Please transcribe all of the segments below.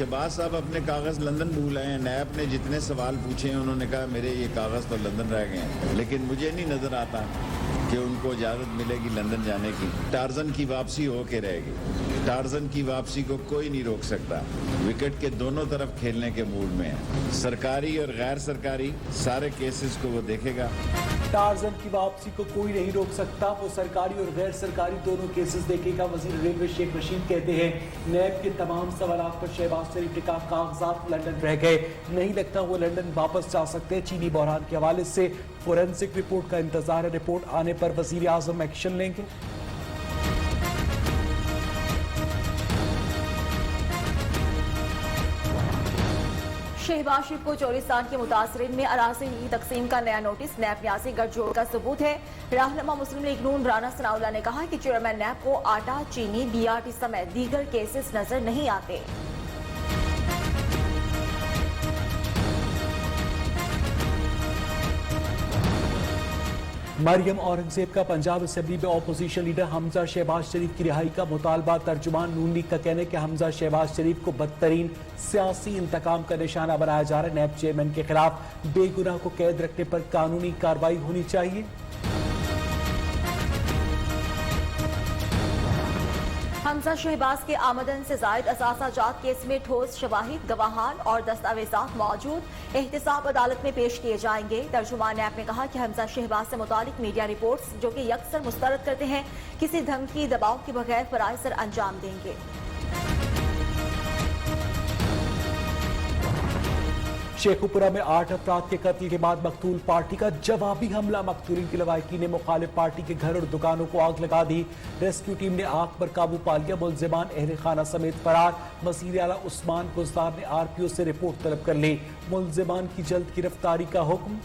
शहबाज साहब अपने कागज लंदन भूल आए हैं। नैब ने जितने सवाल पूछे हैं उन्होंने कहा मेरे ये कागज तो लंदन रह गए हैं, लेकिन मुझे नहीं नजर आता कि उनको इजाजत मिलेगी लंदन जाने की। टार्जन की वापसी होके रहेगी। टार्जन की वापसी को कोई नहीं रोक सकता। विकेट के दोनों तरफ खेलने के मूड में है। सरकारी और गैर सरकारी सारे केसेस को वो देखेगा। टार्जन की वापसी को कोई नहीं रोक सकता, वो सरकारी और गैर सरकारी दोनों केसेस देखेगा। वजीर रेलवे शेख रशीद कहते हैं नैब के तमाम सवालात पर शहबाज शरीफ ने कहा कागजात लंदन रह गए, नहीं लगता वो लंदन वापस जा सकते। चीनी बहरान के हवाले से फोरेंसिक रिपोर्ट का इंतजार है, रिपोर्ट आने पर वजीर आजम एक्शन लेंगे। शहबाज शरीफ को चोरिस्तान के मुतासरीन में अराजी की तकसीम का नया नोटिस। नैब न्यासी गठजोड़ का सबूत है। रहनुमा मुस्लिम लीग नून राना सनाउल्लाह ने कहा कि चेयरमैन नैब को आटा, चीनी, बीआरटी समेत दीगर केसेस नजर नहीं आते। मरियम औरंगजेब का पंजाब असेंबली में ऑपोजिशन लीडर हमजा शहबाज शरीफ की रिहाई का मुतालबा। तर्जुमान नून लीग का कहना है कि हमजा शहबाज शरीफ को बदतरीन सियासी इंतकाम का निशाना बनाया जा रहा है। नैब चेयरमैन के खिलाफ बेगुनाह को कैद रखने पर कानूनी कार्रवाई होनी चाहिए। हमजा शहबाज के आमदन से जायद असासा जात केस में ठोस शवाहिद, गवाहान और दस्तावेजात मौजूद। एहतिसाब अदालत में पेश किए जाएंगे। तर्जुमान नैब ने कहा कि हमजा शहबाज से मुतालिक मीडिया रिपोर्ट्स जो कि यकसर मुस्तरद करते हैं किसी धमकी दबाव के बगैर फराइज सर अंजाम देंगे। शेखुपुरा में 8 अफराद के कत्ल के बाद मकतूल पार्टी का जवाबी हमला। मकतूलिन की लवाहिकी ने मुखालिफ पार्टी के घर और दुकानों को आग लगा दी। रेस्क्यू टीम ने आग पर काबू पा लिया। मुलजिमान अहल खाना समेत फरार। वज़ीर आला उस्मान गुज़दार ने आरपीओ से रिपोर्ट तलब कर ली। मुलजिमान की जल्द गिरफ्तारी का हुक्म।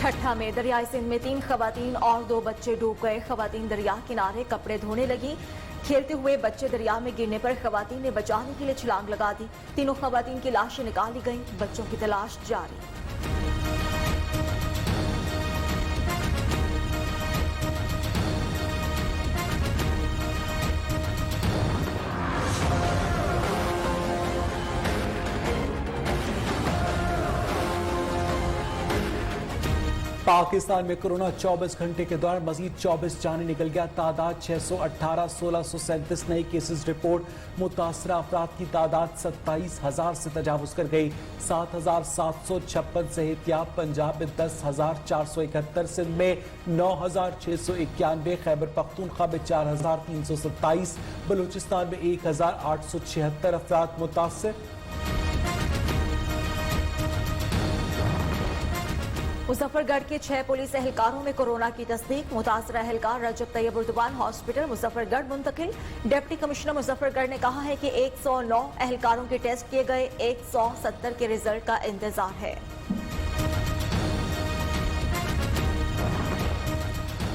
ठट्ठा में दरियाई सिंध में 3 खवातीन और 2 बच्चे डूब गए। खवातीन दरिया किनारे कपड़े धोने लगी। खेलते हुए बच्चे दरिया में गिरने पर खवातीन ने बचाने के लिए छलांग लगा दी। तीनों खवातीन की लाशें निकाली गईं। बच्चों की तलाश जारी। पाकिस्तान में कोरोना 24 घंटे के दौरान मजीद 24 जाने निकल गया। तादाद 618, 1637 नए केसेस रिपोर्ट। मुतासरा अफराद की तादाद 27,000 से तजावुज कर गई। 7,756 सेहतियाब। पंजाब में 10,471, सिंध में 9,691, खैबर पख्तूनख्वा में 4,327, बलूचिस्तान में 1,876 अफराद मुतासर। मुजफ्फरगढ़ के 6 पुलिस एहलकारों में कोरोना की तस्दीक। मुतासरा एहलकार रजब तैयब उर्दवान हॉस्पिटल मुजफ्फरगढ़ मुंतकिल। डिप्टी कमिश्नर मुजफ्फरगढ़ ने कहा है कि 109 एहलकारों के टेस्ट किए गए। 170 के रिजल्ट का इंतजार है।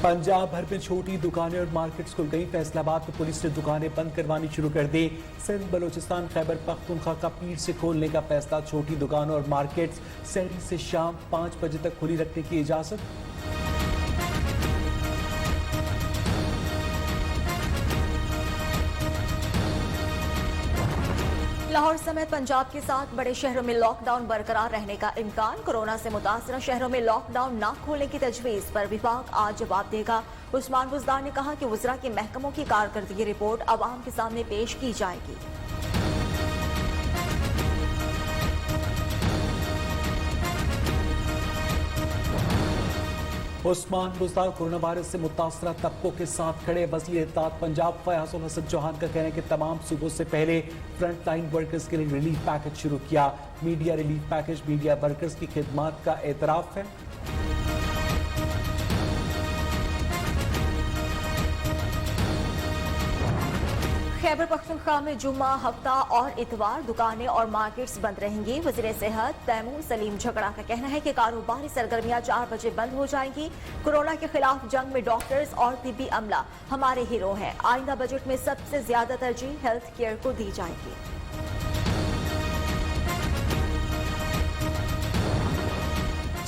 पंजाब भर में छोटी दुकानें और मार्केट्स खुल गई। फैसलाबाद में पुलिस ने दुकानें बंद करवानी शुरू कर दी। सिंध, बलूचिस्तान, खैबर पख्तूनख्वा का पीर से खोलने का फैसला। छोटी दुकानों और मार्केट्स सहरी से शाम 5 बजे तक खुली रखने की इजाजत। लाहौर समेत पंजाब के साथ बड़े शहरों में लॉकडाउन बरकरार रहने का इम्कान। कोरोना से मुतासरा शहरों में लॉकडाउन न खोलने की तजवीज पर विभाग आज जवाब देगा। उस्मान गुज़दार ने कहा कि वज़रा के महकमों की कारकर्दगी रिपोर्ट अवाम के सामने पेश की जाएगी। उस्मान गुज़दार कोरोना वायरस से मुतासरा तबकों के साथ खड़े। वज़ीर इत्तेहाद पंजाब फयाजुल हसन चौहान का कहना है कि तमाम सूबों से पहले फ्रंट लाइन वर्कर्स के लिए रिलीफ पैकेज शुरू किया। Media relief package media workers की खिदमत का एतराफ़ है। खैबर पख्तूनख्वा में जुम्मा, हफ्ता और इतवार दुकानें और मार्केट्स बंद रहेंगी। वज़ीर सेहत तैमूर सलीम झगड़ा का कहना है कि कारोबारी सरगर्मियां 4 बजे बंद हो जाएंगी। कोरोना के खिलाफ जंग में डॉक्टर्स और तिब्बी अमला हमारे हीरो हैं। आइंदा बजट में सबसे ज्यादा तरजीह हेल्थ केयर को दी जाएगी।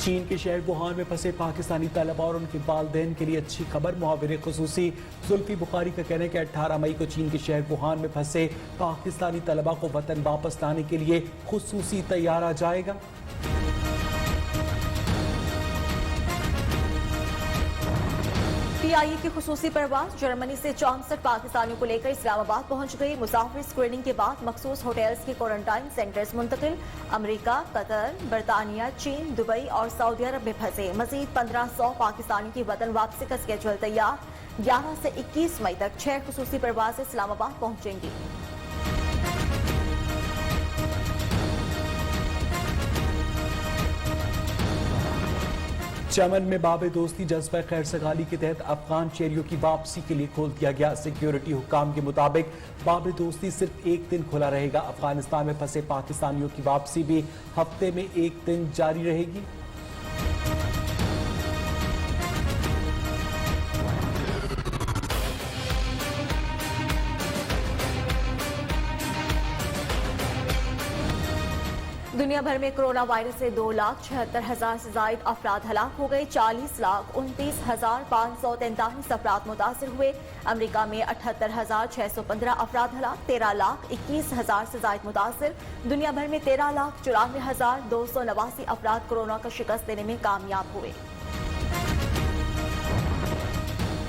चीन के शहर वुहान में फंसे पाकिस्तानी तलबा और उनके वालिदैन के लिए अच्छी खबर। मुहाविर खुसूसी जुल्फी बुखारी का कहना है कि 18 मई को चीन के शहर वुहान में फंसे पाकिस्तानी तलबा को वतन वापस लाने के लिए खुसूसी तैयारा जाएगा। PIA की खुसूसी परवाज जर्मनी से 64 पाकिस्तानियों को लेकर इस्लामाबाद पहुंच गई। मुसाफिर स्क्रीनिंग के बाद मखसूस होटल्स के क्वारंटाइन सेंटर्स मुंतकिल। अमेरिका, कतर, बरतानिया, चीन, दुबई और सऊदी अरब में फंसे मजीद 1500 पाकिस्तानियों की वतन वापसी का स्केड्यूल तैयार। 11 से 21 मई तक 6 खुसूसी परवाज इस्लामाबाद पहुंचेंगी। चमन में बाबे दोस्ती जज्बा खैर सगाली के तहत अफगान शहरियों की वापसी के लिए खोल दिया गया। सिक्योरिटी हुकाम के मुताबिक बाबे दोस्ती सिर्फ एक दिन खुला रहेगा। अफगानिस्तान में फंसे पाकिस्तानियों की वापसी भी हफ्ते में एक दिन जारी रहेगी। दुनिया भर में कोरोना वायरस से 2,76,000 से ज्यादा अफराद हलाक हो गए। 40,29,543 अफराद मुतासर हुए। अमेरिका में 78,615 अफराद हलाक। 13,21,000 से ज्यादा मुतासर। दुनिया भर में 13,94,289 अफराद कोरोना का शिकस्त देने में कामयाब हुए।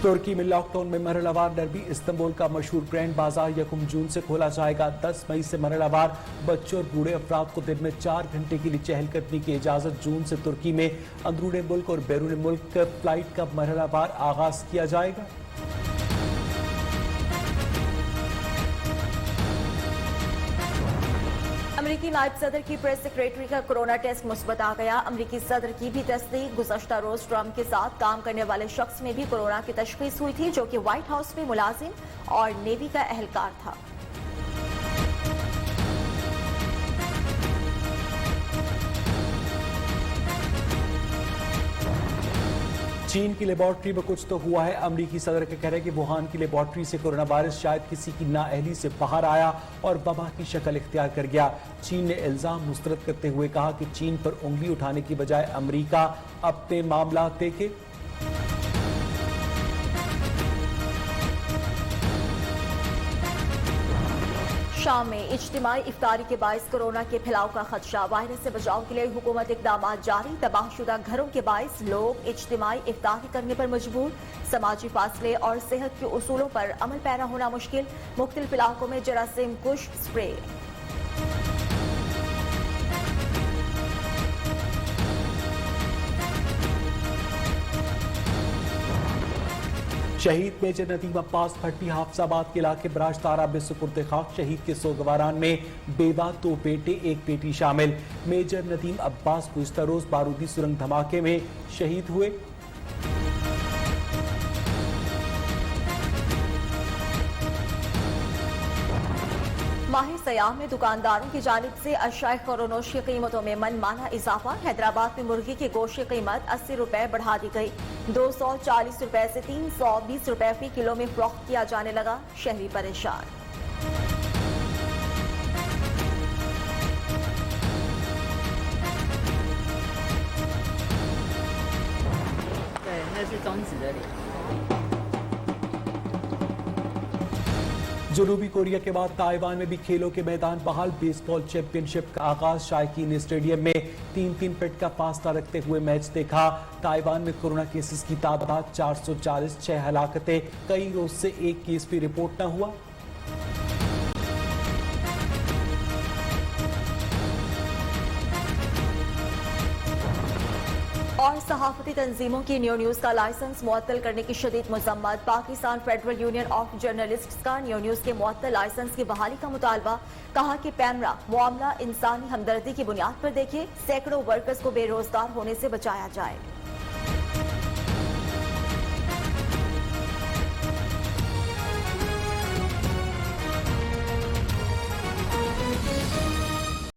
तुर्की में लॉकडाउन में मरहलावार डरबी। इस्तांबुल का मशहूर ग्रैंड बाजार 1 जून से खोला जाएगा। 10 मई से मरहलावार बच्चों और बूढ़े अफराद को दिन में 4 घंटे के लिए चहल कदमी की इजाजत। जून से तुर्की में अंदरूनी मुल्क और बैरून मुल्क फ्लाइट का मरहलावार आगाज किया जाएगा। अमेरिकी नायब सदर की प्रेस सेक्रेटरी का कोरोना टेस्ट मुस्बत आ गया। अमेरिकी सदर की भी तस्दीक। गुज़श्ता रोज ट्रंप के साथ काम करने वाले शख्स में भी कोरोना की तशखीस हुई थी, जो कि व्हाइट हाउस में मुलाजिम और नेवी का एहलकार था। चीन की लेबॉर्ट्री में कुछ तो हुआ है। अमरीकी सदर का कहना है कि वुहान की लेबॉर्ट्री से कोरोना वायरस शायद किसी की नाअहली से बाहर आया और वबा की शक्ल इख्तियार कर गया। चीन ने इल्जाम मुस्तरद करते हुए कहा कि चीन पर उंगली उठाने की बजाय अमरीका अपने मामला देखे। शाम में इज्तिमाई इफ्तारी के बायस कोरोना के फैलाव का खदशा। वायरस से बचाव के लिए हुकूमत इकदाम जारी। तबाहशुदा घरों के बायस लोग इज्तिमाई इफ्तारी करने पर मजबूर। समाजी फासले और सेहत के उसूलों पर अमल पैरा होना मुश्किल। मुख्तलिफ इलाकों में जरासीम कुश स्प्रे। शहीद मेजर नदीम अब्बास भट्टी हाफिजाबाद के इलाके बराज तारा में सुपुर्द खाक। शहीद के सोगवारान में बेवा 2 बेटे 1 बेटी शामिल। मेजर नदीम अब्बास गुज़श्ता रोज बारूदी सुरंग धमाके में शहीद हुए। माहिर सयाम में दुकानदारों की जानिब से अशाए खौरोनोश की कीमतों में मनमाना इजाफा। हैदराबाद में मुर्गी की गोश्त की कीमत 80 रुपए बढ़ा दी गई। 240 रुपए से 320 रुपए फी किलो में फरोख्त किया जाने लगा। शहरी परेशान। जनूबी कोरिया के बाद ताइवान में भी खेलों के मैदान बहाल। बेसबॉल चैंपियनशिप का आगाज। शायकीन स्टेडियम में 3-3 मिनट का फासला रखते हुए मैच देखा। ताइवान में कोरोना केसेस की तादाद 440। 6 हलाकतें। कई रोज से एक केस भी रिपोर्ट न हुआ। और सहाफती तंजीमों की न्यूज का लाइसेंस मुअत्तल करने की शदीद मजम्मत। Pakistan federal union of journalists का न्यूज के मुअत्तल लाइसेंस की बहाली का मुतालबा। कहा कि पैमरा मामला इंसानी हमदर्दी की बुनियाद पर देखे। सैकड़ों वर्कर्स को बेरोजगार होने से बचाया जाए।